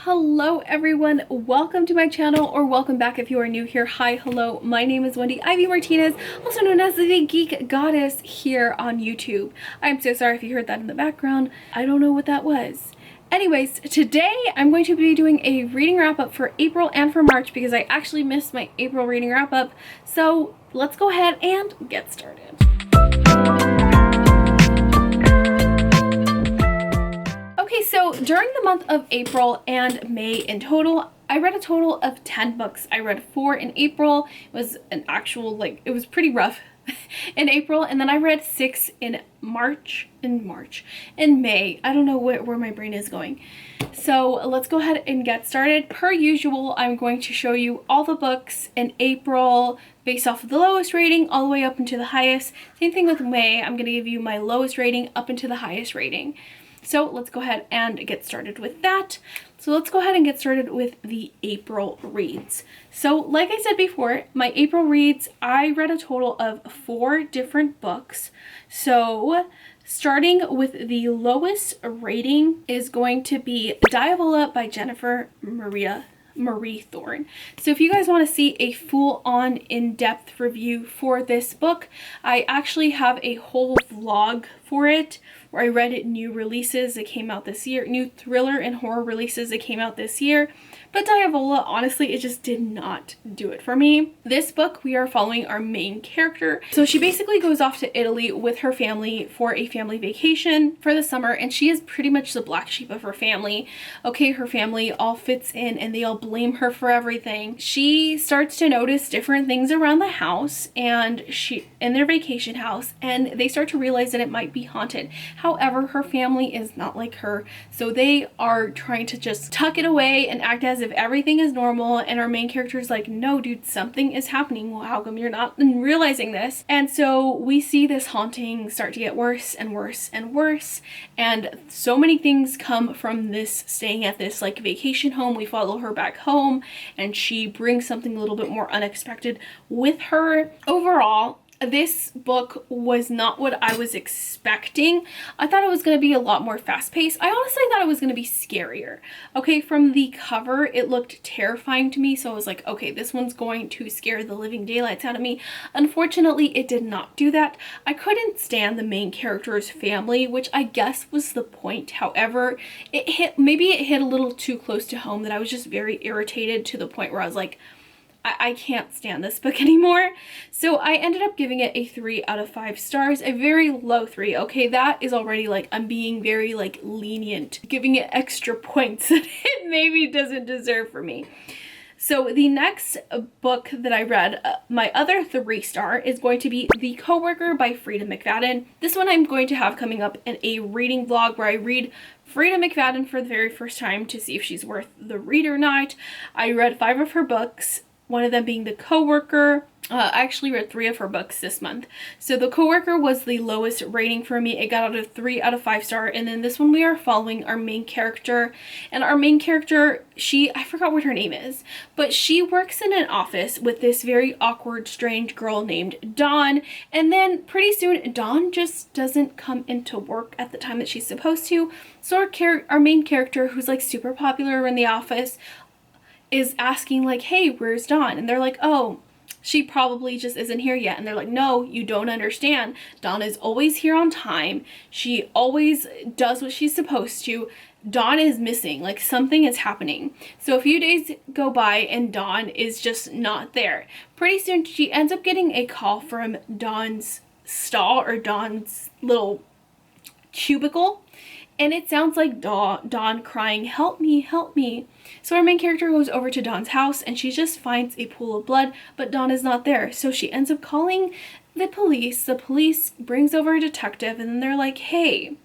Hello everyone, welcome to my channel, or welcome back if you are new here. Hi, hello, my name is Wendy Ivy Martinez, also known as the Geek Goddess here on YouTube. I'm so sorry if you heard that in the background. I don't know what that was. Anyways, today I'm going to be doing a reading wrap up for April and for March because I actually missed my April reading wrap up. So let's go ahead and get started. Okay, so during the month of April and May in total, I read a total of 10 books. I read 4 in April. It was an actual, it was pretty rough in April. And then I read 6 in May. I don't know where my brain is going. So let's go ahead and get started. Per usual, I'm going to show you all the books in April based off of the lowest rating all the way up into the highest. Same thing with May. I'm going to give you my lowest rating up into the highest rating. So let's go ahead and get started with that. So let's go ahead and get started with the April reads. So like I said before, my April reads, I read a total of 4 different books. So starting with the lowest rating is going to be Diavola by Jennifer Marie Thorne. So if you guys want to see a full-on in-depth review for this book, I actually have a whole vlog for it where I read new releases that came out this year, new thriller and horror releases that came out this year. But Diavola, honestly, it just did not do it for me. This book, we are following our main character. So she basically goes off to Italy with her family for a family vacation for the summer, and she is pretty much the black sheep of her family. Okay, her family all fits in and they all blame her for everything. She starts to notice different things around the house and in their vacation house, and they start to realize that it might be haunted. However, her family is not like her, so they are trying to just tuck it away and act as if everything is normal, and our main character is like, no dude, something is happening. Well, how come you're not realizing this? And so we see this haunting start to get worse and worse and worse, and so many things come from this staying at this vacation home. We follow her back home and she brings something a little bit more unexpected with her. Overall, this book was not what I was expecting. I thought it was going to be a lot more fast-paced. I honestly thought it was going to be scarier. Okay, from the cover, it looked terrifying to me, so I was like, okay, this one's going to scare the living daylights out of me. Unfortunately, it did not do that. I couldn't stand the main character's family, which I guess was the point. However, maybe it hit a little too close to home that I was just very irritated to the point where I was like, I can't stand this book anymore. So I ended up giving it a 3 out of 5 stars, a very low 3. Okay, that is already I'm being very lenient, giving it extra points that it maybe doesn't deserve for me. So the next book that I read, my other 3-star, is going to be The Coworker by Freida McFadden. This one I'm going to have coming up in a reading vlog where I read Freida McFadden for the very first time to see if she's worth the read or not. I read 5 of her books, one of them being The Coworker. I actually read 3 of her books this month. So The Coworker was the lowest rating for me. It got out of 3 out of 5 star. And then this one we are following our main character. And our main character, I forgot what her name is, but she works in an office with this very awkward, strange girl named Dawn. And then pretty soon, Dawn just doesn't come into work at the time that she's supposed to. So our main character, who's super popular in the office, is asking hey, where's Dawn? And they're like, oh, she probably just isn't here yet. And they're like, no, you don't understand. Dawn is always here on time. She always does what she's supposed to. Dawn is missing, something is happening. So a few days go by and Dawn is just not there. Pretty soon she ends up getting a call from Dawn's stall, or Dawn's little cubicle. And it sounds like Dawn crying, help me, help me. So our main character goes over to Dawn's house and she just finds a pool of blood, but Dawn is not there. So she ends up calling the police. The police brings over a detective and then they're like, hey.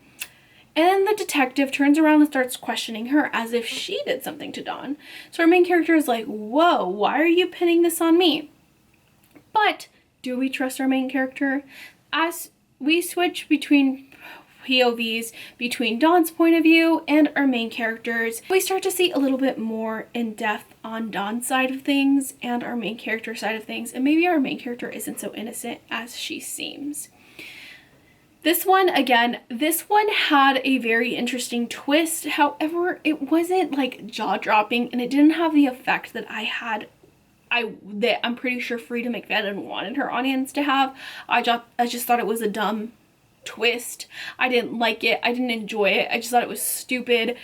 And then the detective turns around and starts questioning her as if she did something to Dawn. So our main character is like, whoa, why are you pinning this on me? But do we trust our main character? As we switch between POVs between Dawn's point of view and our main characters, we start to see a little bit more in depth on Dawn's side of things and our main character side of things, and maybe our main character isn't so innocent as she seems. This one, again, this one had a very interesting twist. However, it wasn't like jaw-dropping, and it didn't have the effect that I'm pretty sure Freida McFadden wanted her audience to have. I just thought it was a dumb twist. I didn't like it. I didn't enjoy it. I just thought it was stupid.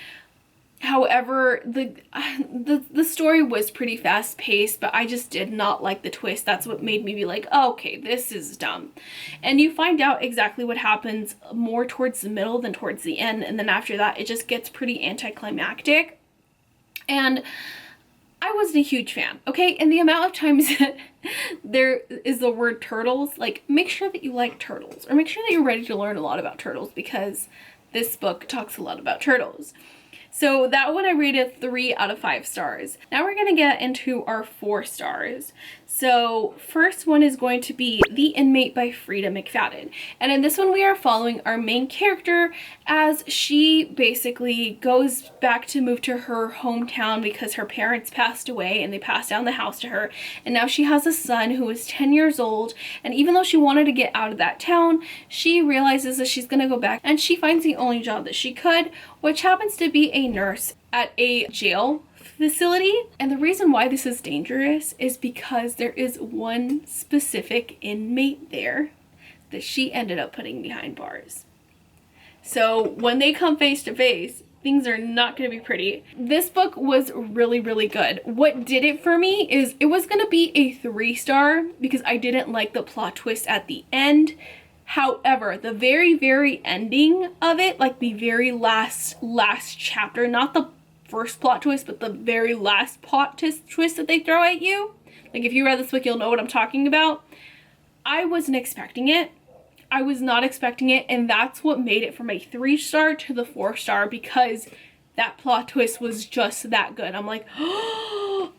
However, the story was pretty fast paced, but I just did not like the twist. That's what made me be like, oh, okay, this is dumb. And you find out exactly what happens more towards the middle than towards the end. And then after that, it just gets pretty anticlimactic. And I wasn't a huge fan, okay? And the amount of times that there is the word turtles, like, make sure that you like turtles, or make sure that you're ready to learn a lot about turtles, because this book talks a lot about turtles. So that one I rated 3 out of 5 stars. Now we're gonna get into our 4 stars. So first one is going to be The Inmate by Freida McFadden. And in this one we are following our main character as she basically goes back to move to her hometown because her parents passed away and they passed down the house to her. And now she has a son who is 10 years old. And even though she wanted to get out of that town, she realizes that she's gonna go back, and she finds the only job that she could, which happens to be a nurse at a jail facility. And the reason why this is dangerous is because there is one specific inmate there that she ended up putting behind bars. So when they come face to face, things are not going to be pretty. This book was really, really good. What did it for me is it was going to be a 3-star because I didn't like the plot twist at the end. However, the very, very ending of it, like the very last chapter, not the first plot twist, but the very last plot twist that they throw at you. Like, if you read this book, you'll know what I'm talking about. I wasn't expecting it. I was not expecting it, and that's what made it from a 3-star to the 4-star, because that plot twist was just that good. I'm like, oh.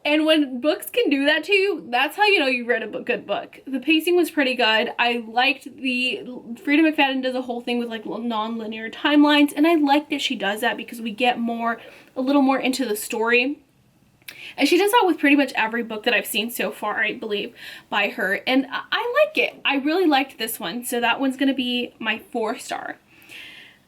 And when books can do that to you, that's how you know you read a good book. The pacing was pretty good. I liked Freida McFadden does a whole thing with like non-linear timelines, and I like that she does that because we get a little more into the story. And she does that with pretty much every book that I've seen so far, I believe, by her. And I like it. I really liked this one. So that one's going to be my 4-star.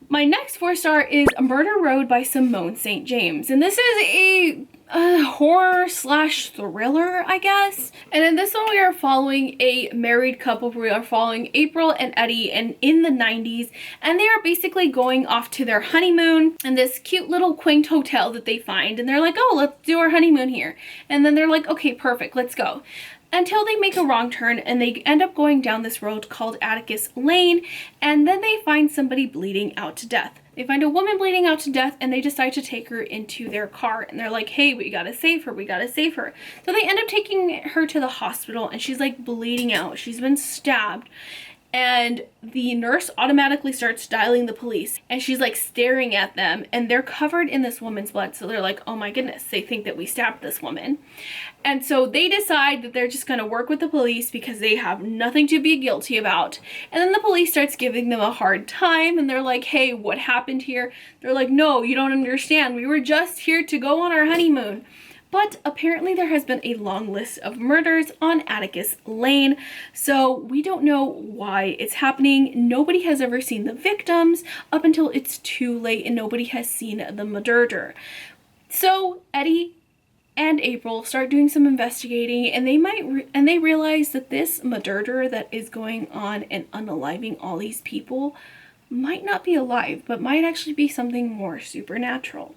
My next 4-star is Murder Road by Simone St. James. And this is a horror/thriller, I guess. And in this one we are following a married couple. We are following April and Eddie in the 90s, and they are basically going off to their honeymoon in this cute little quaint hotel that they find, and they're like, oh, let's do our honeymoon here. And then they're like, okay, perfect, let's go. Until they make a wrong turn and they end up going down this road called Atticus Lane, and then they find somebody bleeding out to death. They find a woman bleeding out to death, and they decide to take her into their car, and they're like, hey, we gotta save her, we gotta save her. So they end up taking her to the hospital, and she's like bleeding out. She's been stabbed. And the nurse automatically starts dialing the police, and she's like staring at them, and they're covered in this woman's blood. So they're like, oh my goodness, they think that we stabbed this woman. And so they decide that they're just going to work with the police because they have nothing to be guilty about. And then the police starts giving them a hard time, and they're like, hey, what happened here? They're like, no, you don't understand. We were just here to go on our honeymoon. But apparently there has been a long list of murders on Atticus Lane, so we don't know why it's happening. Nobody has ever seen the victims up until it's too late, and nobody has seen the murderer. So Eddie and April start doing some investigating, and they realize that this murderer that is going on and unaliving all these people might not be alive, but might actually be something more supernatural.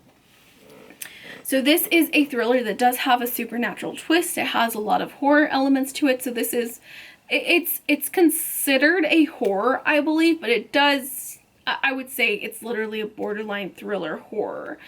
So this is a thriller that does have a supernatural twist. It has a lot of horror elements to it. So this is, it's considered a horror, I believe, but it does, I would say it's literally a borderline thriller horror.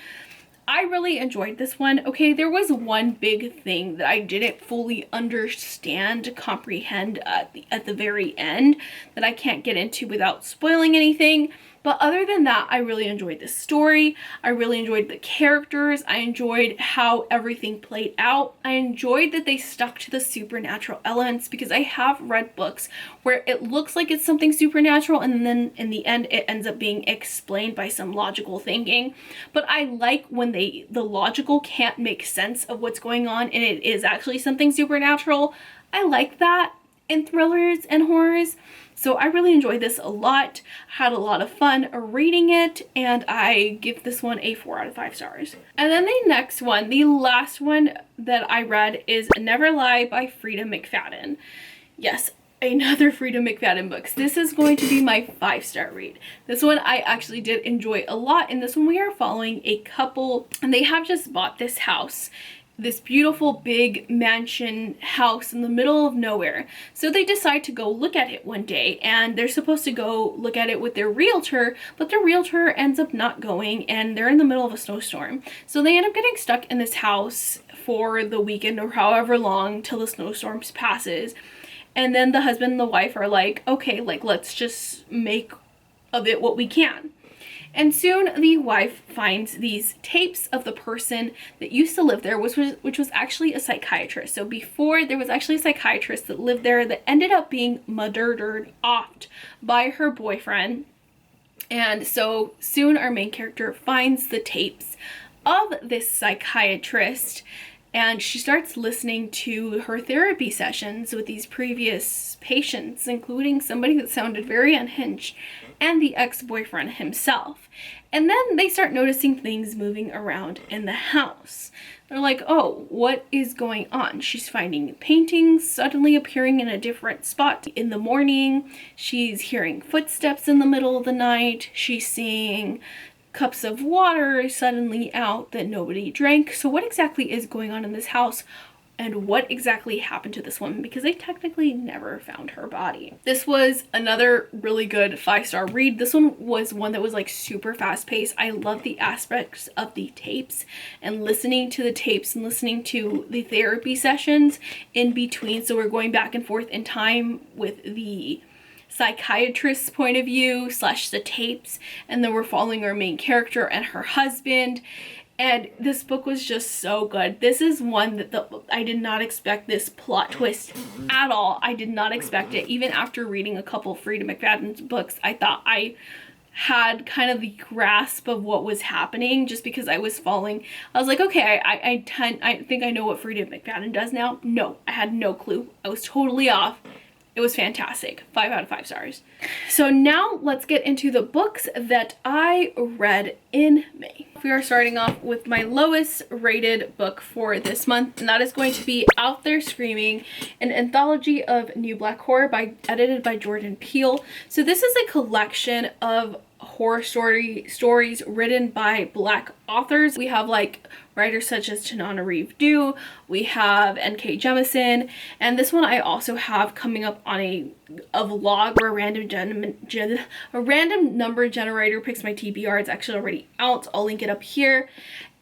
I really enjoyed this one. Okay, there was one big thing that I didn't fully understand, comprehend at the very end that I can't get into without spoiling anything. But other than that, I really enjoyed the story. I really enjoyed the characters. I enjoyed how everything played out. I enjoyed that they stuck to the supernatural elements, because I have read books where it looks like it's something supernatural and then in the end it ends up being explained by some logical thinking. But I like when the logical can't make sense of what's going on and it is actually something supernatural. I like that. in thrillers and horrors. So I really enjoyed this a lot, had a lot of fun reading it, and I give this one a 4 out of 5 stars. And then the next one, the last one that I read, is Never Lie by Freida McFadden. Yes, another Freida McFadden book. This is going to be my 5-star read. This one I actually did enjoy a lot. In this one we are following a couple, and they have just bought this house, this beautiful big mansion house in the middle of nowhere. So they decide to go look at it one day, and they're supposed to go look at it with their realtor, but their realtor ends up not going, and they're in the middle of a snowstorm. So they end up getting stuck in this house for the weekend or however long till the snowstorm passes. And then the husband and the wife are like, okay, like, let's just make of it what we can. And soon the wife finds these tapes of the person that used to live there, which was actually a psychiatrist. So before, there was actually a psychiatrist that lived there that ended up being murdered off by her boyfriend. And so soon our main character finds the tapes of this psychiatrist, and she starts listening to her therapy sessions with these previous patients, including somebody that sounded very unhinged, and the ex-boyfriend himself. And then they start noticing things moving around in the house. They're like, oh, what is going on? She's finding paintings suddenly appearing in a different spot in the morning. She's hearing footsteps in the middle of the night. She's seeing cups of water suddenly out that nobody drank. So what exactly is going on in this house, and what exactly happened to this woman, because they technically never found her body. This was another really good 5-star read. This one was one that was like super fast paced. I love the aspects of the tapes and listening to the tapes and listening to the therapy sessions in between. So we're going back and forth in time with the psychiatrist's point of view / the tapes, and then we're following our main character and her husband. And this book was just so good. This is one that I did not expect this plot twist at all. I did not expect it. Even after reading a couple of Freida McFadden's books, I thought I had kind of the grasp of what was happening, just because I was following. I was like, okay, I think I know what Freida McFadden does now. No, I had no clue. I was totally off. It was fantastic. 5 out of 5 stars. So now let's get into the books that I read in May. We are starting off with my lowest rated book for this month, and that is going to be Out There Screaming, an anthology of new black horror edited by Jordan Peele. So this is a collection of horror stories written by black authors. We have like writers such as Tananarive Due, we have N.K. Jemisin, and this one I also have coming up on a vlog where a random number generator picks my TBR. It's actually already out. I'll link it up here.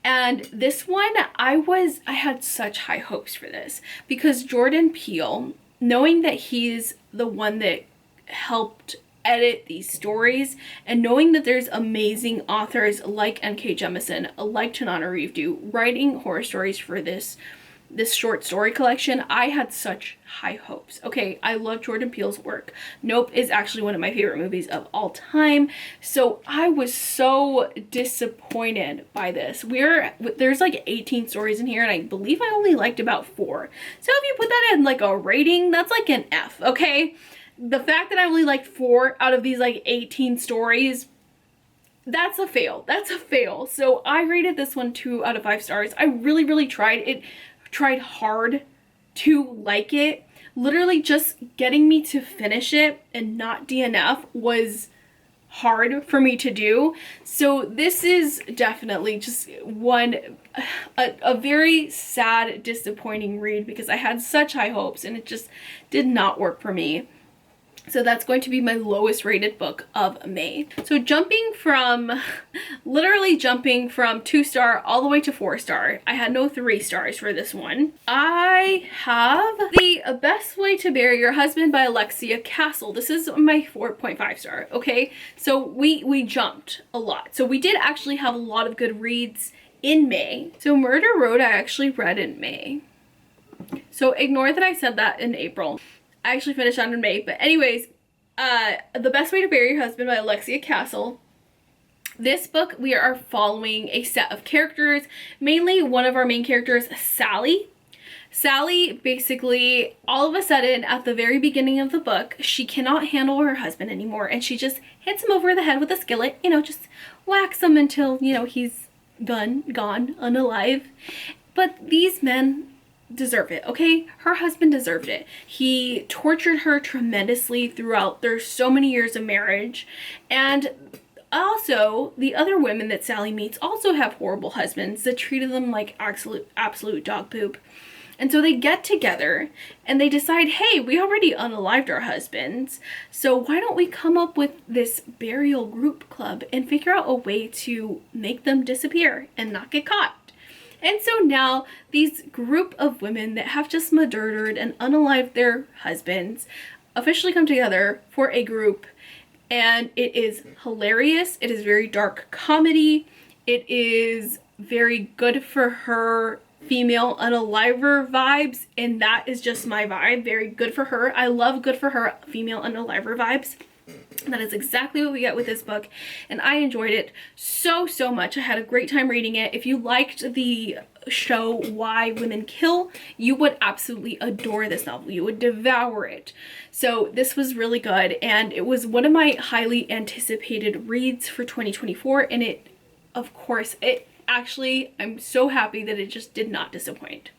And this one, I had such high hopes for this, because Jordan Peele, knowing that he's the one that helped edit these stories, and knowing that there's amazing authors like N.K. Jemisin, like Tananarive Due, writing horror stories for this short story collection, I had such high hopes. Okay, I love Jordan Peele's work. Nope is actually one of my favorite movies of all time. So I was so disappointed by this. There's like 18 stories in here, and I believe I only liked about 4. So if you put that in like a rating, that's like an F, okay? The fact that I only liked 4 out of these like 18 stories, that's a fail. That's a fail. So I rated this one 2 out of 5 stars. I really tried hard to like it. Literally just getting me to finish it and not DNF was hard for me to do. So this is definitely just a very sad, disappointing read, because I had such high hopes and it just did not work for me. So that's going to be my lowest rated book of May. So literally jumping from 2-star all the way to 4-star. I had no 3 stars for this one. I have The Best Way to Bury Your Husband by Alexia Castle. This is my 4.5 star, okay? So we jumped a lot. So we did actually have a lot of good reads in May. So Murder Road I actually read in May. So ignore that I said that in April. I actually finished on in May. But anyways, The Best Way to Bury Your Husband by Alexia Castle. This book, we are following a set of characters. Mainly one of our main characters, Sally. Sally basically, all of a sudden, at the very beginning of the book, she cannot handle her husband anymore, and she just hits him over the head with a skillet, you know, just whacks him until, you know, he's gone, unalive. But these men deserve it, okay? Her husband deserved it. He tortured her tremendously throughout their so many years of marriage. And also, the other women that Sally meets also have horrible husbands that treated them like absolute dog poop. And so they get together and they decide, hey, we already unalived our husbands, so why don't we come up with this burial group club and figure out a way to make them disappear and not get caught. And so now these group of women that have just murdered and unalived their husbands officially come together for a group, and it is hilarious. It is very dark comedy. It is very good for her female unaliver vibes, and that is just my vibe. Very good for her. I love good for her female unaliver vibes. That is exactly what we get with this book, and I enjoyed it so much. I had a great time reading it. If you liked the show Why Women Kill, you would absolutely adore this novel. You would devour it. So this was really good, and it was one of my highly anticipated reads for 2024, and it, of course, actually, I'm so happy that it just did not disappoint.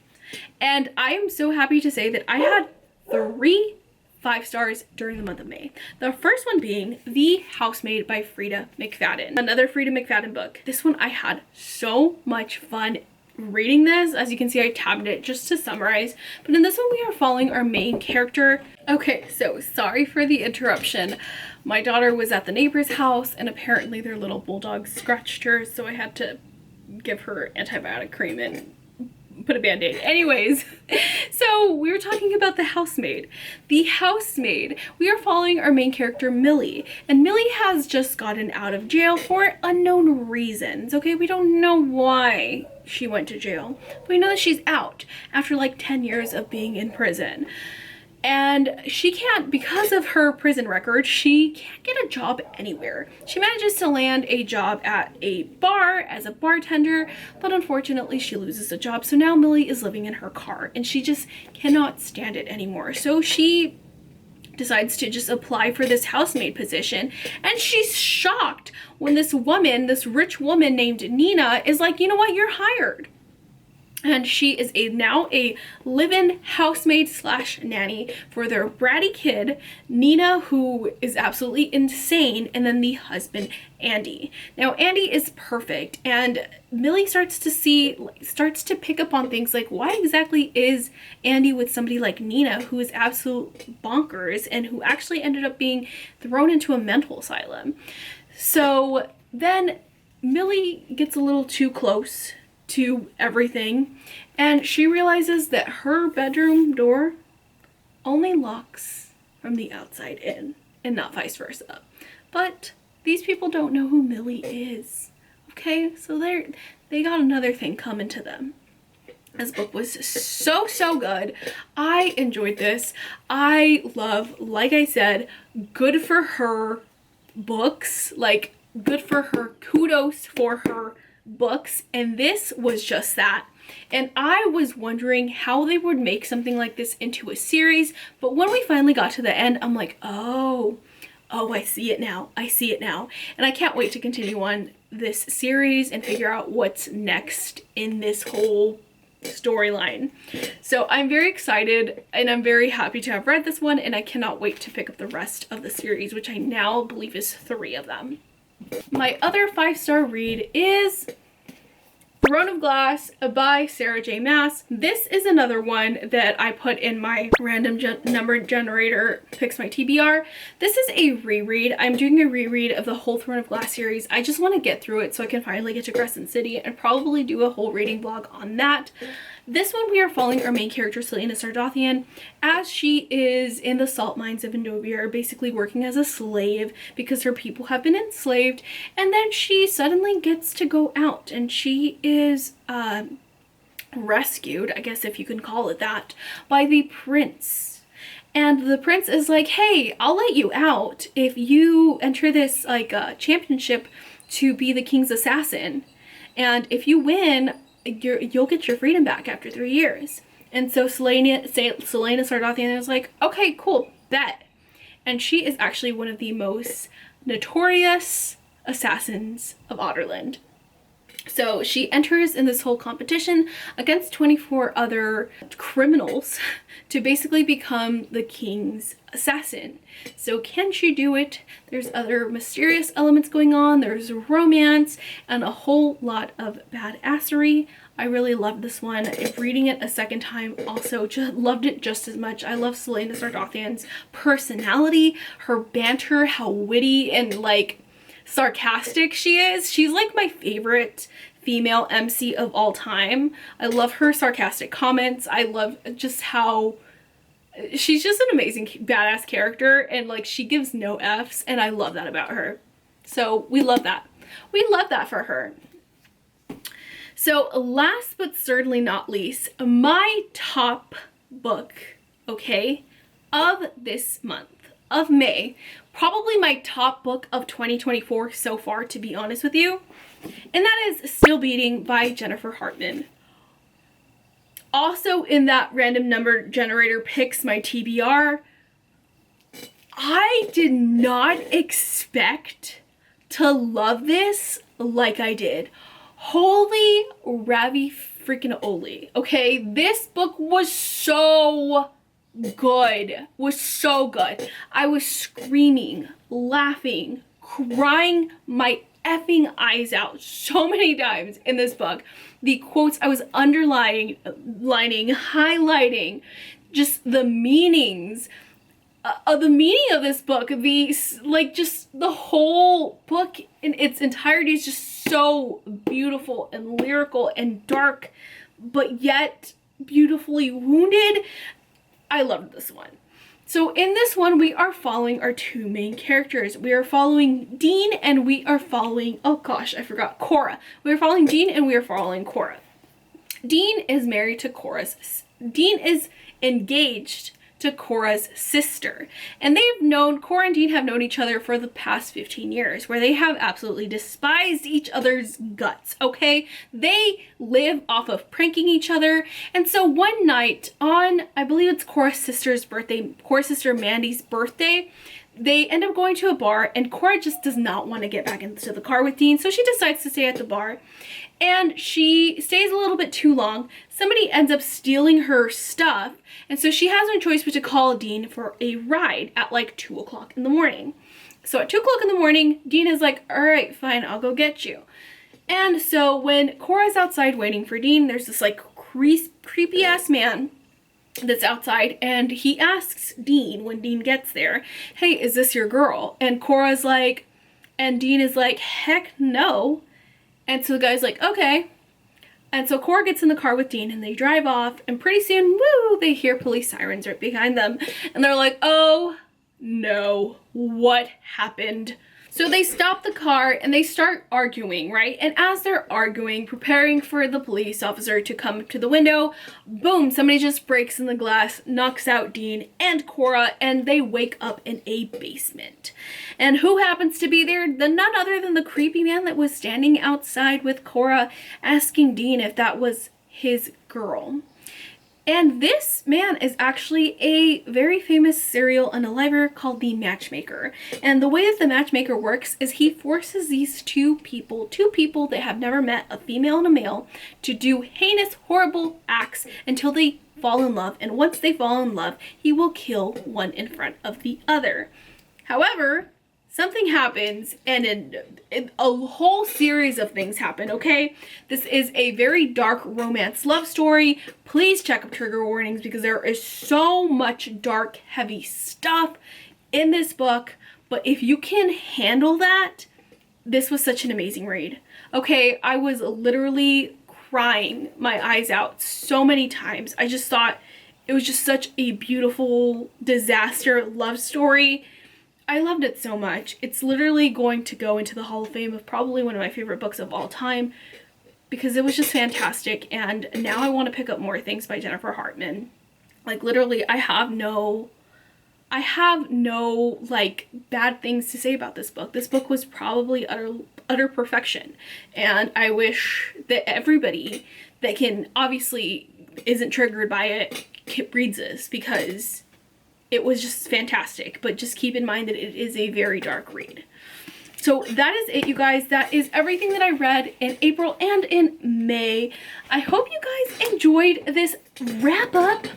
And I am so happy to say that I had 3 5 stars during the month of May. The first one being The Housemaid by Freida McFadden. Another Freida McFadden book. This one I had so much fun reading this. As you can see, I tabbed it just to summarize. But in this one, we are following our main character. Okay, so sorry for the interruption. My daughter was at the neighbor's house and apparently their little bulldog scratched her, so I had to give her antibiotic cream and put a band-aid. Anyways, so we were talking about The Housemaid. The Housemaid, we are following our main character, Millie. And Millie has just gotten out of jail for unknown reasons, okay? We don't know why she went to jail, but we know that she's out after like 10 years of being in prison. And she can't, because of her prison record, she can't get a job anywhere. She manages to land a job at a bar as a bartender, but unfortunately she loses the job. So now Millie is living in her car and she just cannot stand it anymore. So she decides to just apply for this housemaid position, and she's shocked when this woman, this rich woman named Nina, is like, you know what, you're hired. And she is now a live-in housemaid slash nanny for their bratty kid, Nina, who is absolutely insane, and then the husband, Andy. Now, Andy is perfect, and Millie starts to pick up on things like, why exactly is Andy with somebody like Nina, who is absolute bonkers, and who actually ended up being thrown into a mental asylum? So then Millie gets a little too close to everything, and she realizes that her bedroom door only locks from the outside in and not vice versa. But these people don't know who Millie is, okay? So they got another thing coming to them. This book was so good. I enjoyed this. I love, like I said, good for her books, like good for her, kudos for her books, and this was just that. And I was wondering how they would make something like this into a series, but when we finally got to the end, I'm like, oh, I see it now. I see it now. And I can't wait to continue on this series and figure out what's next in this whole storyline. So I'm very excited, and I'm very happy to have read this one, and I cannot wait to pick up the rest of the series, which I now believe is 3 of them. My other 5-star read is Throne of Glass by Sarah J. Maas. This is another one that I put in my random number generator picks my TBR. This is a reread. I'm doing a reread of the whole Throne of Glass series. I just want to get through it so I can finally get to Crescent City and probably do a whole reading vlog on that. This one we are following our main character, Selena Sardothian, as she is in the salt mines of Endovir, basically working as a slave because her people have been enslaved, and then she suddenly gets to go out, and she is rescued, I guess if you can call it that, by the prince. And the prince is like, hey, I'll let you out if you enter this championship to be the king's assassin, and if you win, you'll get your freedom back after 3 years. And so Selena Sardothien was like, okay, cool, bet. And she is actually one of the most notorious assassins of Adarlan. So she enters in this whole competition against 24 other criminals to basically become the king's assassin. So can she do it? There's other mysterious elements going on. There's romance and a whole lot of badassery. I really loved this one. If reading it a second time, also just loved it just as much. I love Selena Sardothien's personality, her banter, how witty and like sarcastic she is. She's like my favorite female MC of all time. I love her sarcastic comments. I love just how she's just an amazing badass character, and like she gives no F's, and I love that about her. So we love that. We love that for her. So last but certainly not least, my top book, okay, of this month, of May, probably my top book of 2024 so far, to be honest with you, and that is Still Beating by Jennifer Hartman. Also in that random number generator picks my TBR, I did not expect to love this like I did. Holy Ravi freaking Oli. Okay, this book was so good. Was so good. I was screaming, laughing, crying my effing eyes out so many times in this book. The quotes I was underlining, highlighting, just the meanings of this book, just the whole book in its entirety is just so beautiful and lyrical and dark, but yet beautifully wounded. I loved this one. So in this one, we are following our two main characters. We are following Dean and we are following, oh gosh, I forgot, Cora. We are following Dean and we are following Cora. Dean is married to Dean is engaged to Cora's sister. And Cora and Dean have known each other for the past 15 years, where they have absolutely despised each other's guts, okay? They live off of pranking each other. And so one night on, I believe it's Cora's sister Mandy's birthday, they end up going to a bar, and Cora just does not want to get back into the car with Dean, so she decides to stay at the bar. And she stays a little bit too long. Somebody ends up stealing her stuff, and so she has no choice but to call Dean for a ride at like 2 o'clock in the morning. So at 2 o'clock in the morning, Dean is like, all right, fine, I'll go get you. And so when Cora's outside waiting for Dean, there's this like creepy ass man that's outside, and he asks Dean when Dean gets there, hey, is this your girl? And Cora's like, and Dean is like, heck no. And so the guy's like, okay. And so Cora gets in the car with Dean and they drive off, and pretty soon, woo, they hear police sirens right behind them. And they're like, oh no, what happened? So they stop the car and they start arguing, right? And as they're arguing, preparing for the police officer to come to the window, boom, somebody just breaks in the glass, knocks out Dean and Cora, and they wake up in a basement. And who happens to be there? None other than the creepy man that was standing outside with Cora, asking Dean if that was his girl. And this man is actually a very famous serial unaliver called the Matchmaker. And the way that the Matchmaker works is he forces these two people that have never met, a female and a male, to do heinous, horrible acts until they fall in love. And once they fall in love, he will kill one in front of the other. However, something happens, and a whole series of things happen, okay? This is a very dark romance love story. Please check up trigger warnings because there is so much dark, heavy stuff in this book. But if you can handle that, this was such an amazing read. Okay, I was literally crying my eyes out so many times. I just thought it was just such a beautiful disaster love story. I loved it so much. It's literally going to go into the Hall of Fame of probably one of my favorite books of all time because it was just fantastic. And now I want to pick up more things by Jennifer Hartman. Like literally, I have no I have no like bad things to say about this book. This book was probably utter perfection, and I wish that everybody that can obviously isn't triggered by it reads this, because it was just fantastic. But just keep in mind that it is a very dark read. So that is it, you guys. That is everything that I read in April and in May. I hope you guys enjoyed this wrap up,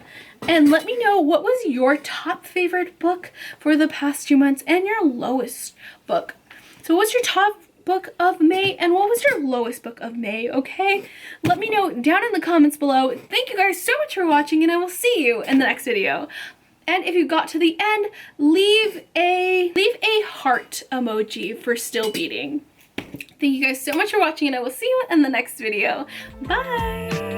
and let me know what was your top favorite book for the past 2 months and your lowest book. So what's your top book of May and what was your lowest book of May, okay? Let me know down in the comments below. Thank you guys so much for watching, and I will see you in the next video. And if you got to the end, leave a heart emoji for still beating. Thank you guys so much for watching, and I will see you in the next video. Bye!